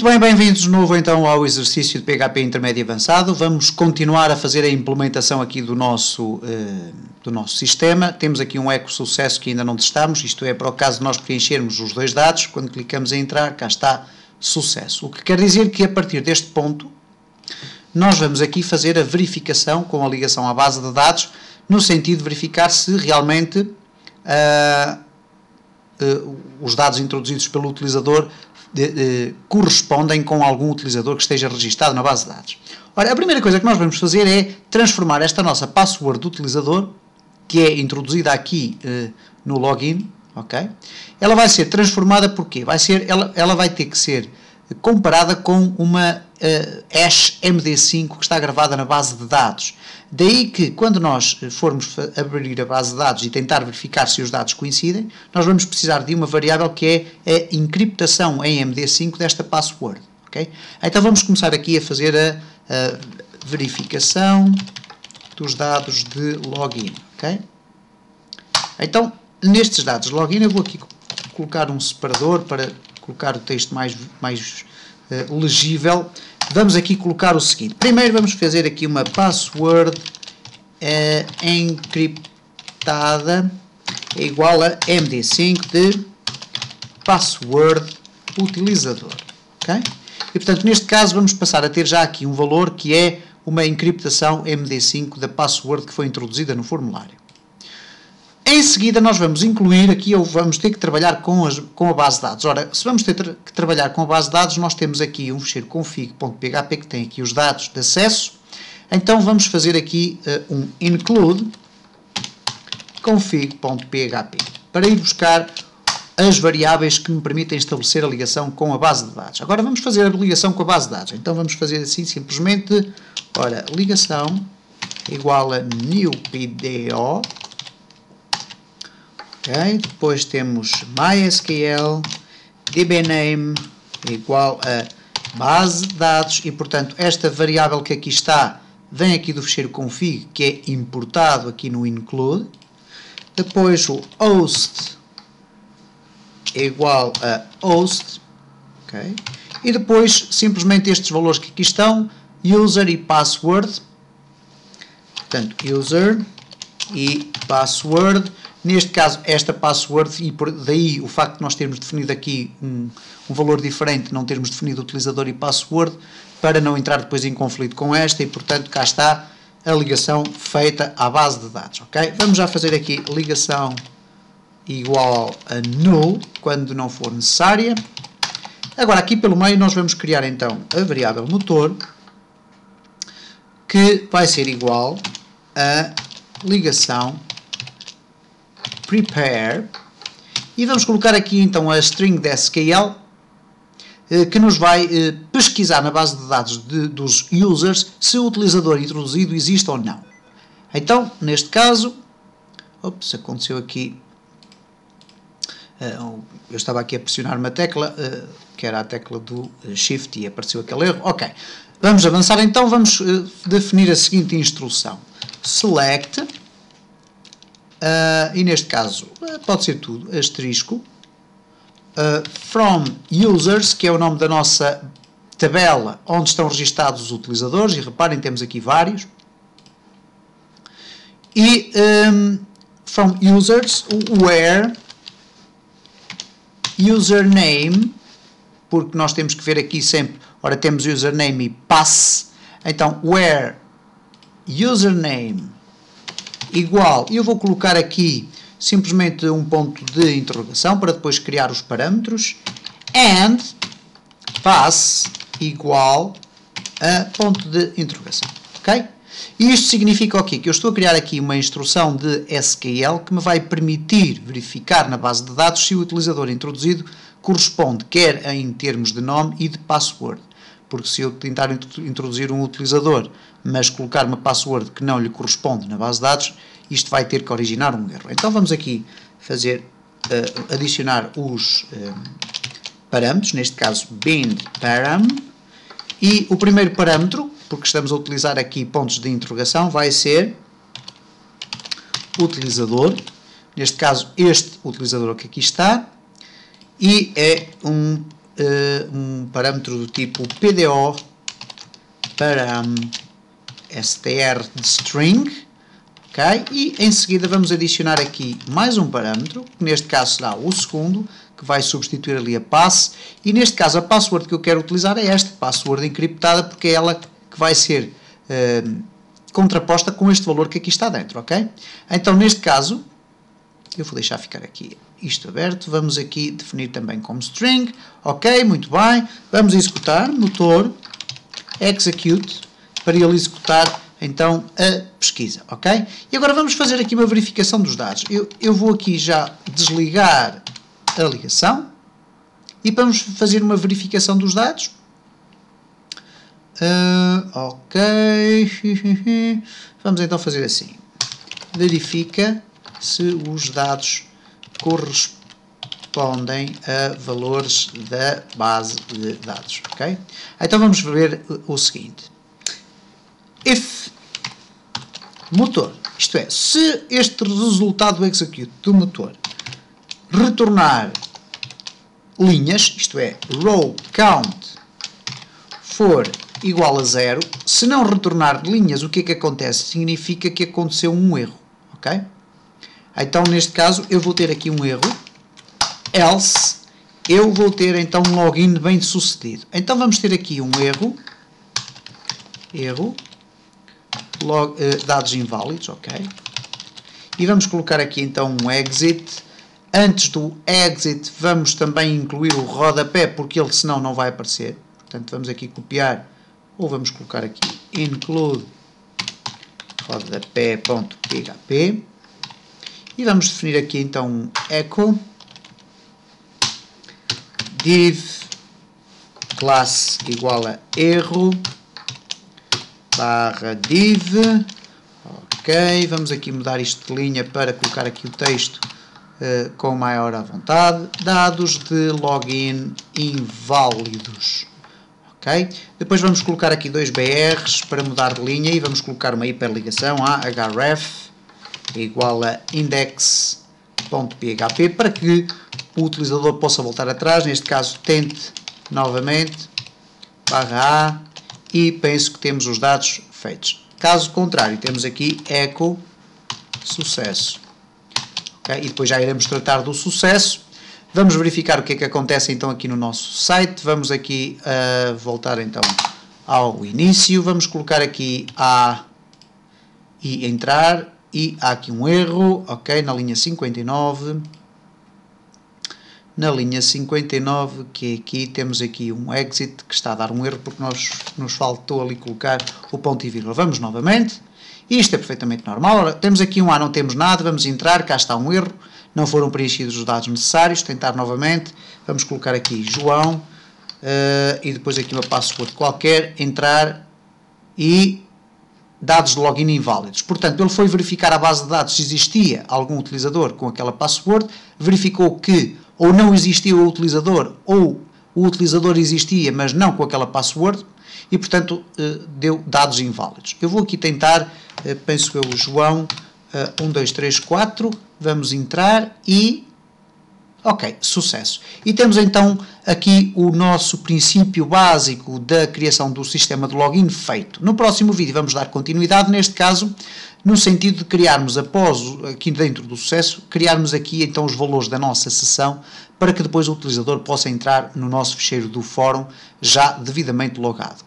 bem, bem-vindos de novo então ao exercício de PHP intermédio avançado. Vamos continuar a fazer a implementação aqui do nosso sistema. Temos aqui um eco sucesso que ainda não testamos, isto é, para o caso de nós preenchermos os dois dados, quando clicamos em entrar, cá está sucesso. O que quer dizer que a partir deste ponto, nós vamos aqui fazer a verificação com a ligação à base de dados, no sentido de verificar se realmente os dados introduzidos pelo utilizador correspondem com algum utilizador que esteja registado na base de dados. Ora, a primeira coisa que nós vamos fazer é transformar esta nossa password do utilizador, que é introduzida aqui no login, ok? Ela vai ser transformada por quê? Ela vai ter que ser comparada com uma hash MD5 que está gravada na base de dados. Daí que, quando nós formos abrir a base de dados e tentar verificar se os dados coincidem, nós vamos precisar de uma variável que é a encriptação em MD5 desta password. Okay? Então vamos começar aqui a fazer a verificação dos dados de login. Okay? Então, nestes dados de login, eu vou aqui colocar um separador para colocar o texto mais legível. Vamos aqui colocar o seguinte. Primeiro vamos fazer aqui uma password encriptada igual a MD5 de password utilizador. Okay? E portanto neste caso vamos passar a ter já aqui um valor que é uma encriptação MD5 da password que foi introduzida no formulário. Em seguida nós vamos incluir aqui, ou vamos ter que trabalhar com a base de dados. Ora, se vamos ter que trabalhar com a base de dados, nós temos aqui um ficheiro config.php que tem aqui os dados de acesso. Então vamos fazer aqui um include config.php para ir buscar as variáveis que me permitem estabelecer a ligação com a base de dados. Agora vamos fazer a ligação com a base de dados. Então vamos fazer assim simplesmente, ora, ligação igual a new PDO. Okay. Depois temos MySQL, dbname igual a base de dados e, portanto, esta variável que aqui está vem aqui do ficheiro config, que é importado aqui no include. Depois o host igual a host. Okay. E depois, simplesmente estes valores que aqui estão, user e password. Portanto, user e password. Neste caso, esta password, e daí o facto de nós termos definido aqui um valor diferente, não termos definido utilizador e password, para não entrar depois em conflito com esta, e portanto cá está a ligação feita à base de dados. Okay? Vamos já fazer aqui ligação igual a null, quando não for necessária. Agora aqui pelo meio nós vamos criar então a variável motor, que vai ser igual a ligação prepare, e vamos colocar aqui então a string de SQL que nos vai pesquisar na base de dados dos users se o utilizador introduzido existe ou não. Então, neste caso, aconteceu aqui, eu estava aqui a pressionar uma tecla, que era a tecla do Shift, e apareceu aquele erro. Ok, vamos avançar então, vamos definir a seguinte instrução. Select, e neste caso pode ser tudo, asterisco, from users, que é o nome da nossa tabela onde estão registados os utilizadores, e reparem, temos aqui vários, e from users, where username, porque nós temos que ver aqui sempre, ora temos username e pass, então where username igual, e eu vou colocar aqui simplesmente um ponto de interrogação para depois criar os parâmetros, and pass igual a ponto de interrogação, ok? E isto significa o quê? Que eu estou a criar aqui uma instrução de SQL que me vai permitir verificar na base de dados se o utilizador introduzido corresponde quer em termos de nome e de password. Porque se eu tentar introduzir um utilizador, mas colocar uma password que não lhe corresponde na base de dados, isto vai ter que originar um erro. Então vamos aqui fazer, adicionar os parâmetros, neste caso bind param, e o primeiro parâmetro, porque estamos a utilizar aqui pontos de interrogação, vai ser utilizador, neste caso este utilizador que aqui está, e é um parâmetro do tipo PDO param str de string, ok? E em seguida vamos adicionar aqui mais um parâmetro, que neste caso será o segundo, que vai substituir ali a pass, e neste caso a password que eu quero utilizar é esta, password encriptada, porque é ela que vai ser contraposta com este valor que aqui está dentro, ok? Então neste caso, eu vou deixar ficar aqui isto aberto, vamos aqui definir também como string, ok, muito bem, vamos executar, motor, execute, para ele executar então a pesquisa, ok? E agora vamos fazer aqui uma verificação dos dados. Eu vou aqui já desligar a ligação e vamos fazer uma verificação dos dados. Ok, vamos então fazer assim, verifica se os dados correspondem a valores da base de dados, ok? Então vamos ver o seguinte, if motor, isto é, se este resultado do execute do motor retornar linhas, isto é, row count for igual a 0, se não retornar linhas, o que é que acontece? Significa que aconteceu um erro, ok? Então, neste caso, eu vou ter aqui um erro, else, eu vou ter então um login bem sucedido. Então, vamos ter aqui um erro, dados inválidos, ok? E vamos colocar aqui então um exit. Antes do exit, vamos também incluir o rodapé, porque ele senão não vai aparecer. Portanto, vamos aqui copiar, ou vamos colocar aqui include rodapé.php. E vamos definir aqui então um echo div classe igual a erro barra div, ok, vamos aqui mudar isto de linha para colocar aqui o texto com maior à vontade, dados de login inválidos, ok, depois vamos colocar aqui dois BRs para mudar de linha e vamos colocar uma hiperligação a href igual a index.php para que o utilizador possa voltar atrás, neste caso tente novamente, barra A, e penso que temos os dados feitos. Caso contrário, temos aqui echo sucesso. Okay? E depois já iremos tratar do sucesso. Vamos verificar o que é que acontece então aqui no nosso site. Vamos aqui voltar então ao início. Vamos colocar aqui A e entrar. E há aqui um erro, ok, na linha 59. Na linha 59, que aqui temos aqui um exit que está a dar um erro porque nos faltou ali colocar o ponto e vírgula. Vamos novamente. Isto é perfeitamente normal. Ora, temos aqui um A, não temos nada, vamos entrar, cá está um erro. Não foram preenchidos os dados necessários. Tentar novamente. Vamos colocar aqui João e depois aqui uma password qualquer, entrar e dados de login inválidos. Portanto, ele foi verificar a base de dados se existia algum utilizador com aquela password, verificou que ou não existia o utilizador ou o utilizador existia, mas não com aquela password e, portanto, deu dados inválidos. Eu vou aqui tentar, penso eu, João, 1, 2, 3, 4, vamos entrar e... Ok, sucesso. E temos então aqui o nosso princípio básico da criação do sistema de login feito. No próximo vídeo vamos dar continuidade, neste caso, no sentido de criarmos após, aqui dentro do sucesso, criarmos aqui então os valores da nossa sessão para que depois o utilizador possa entrar no nosso ficheiro do fórum já devidamente logado.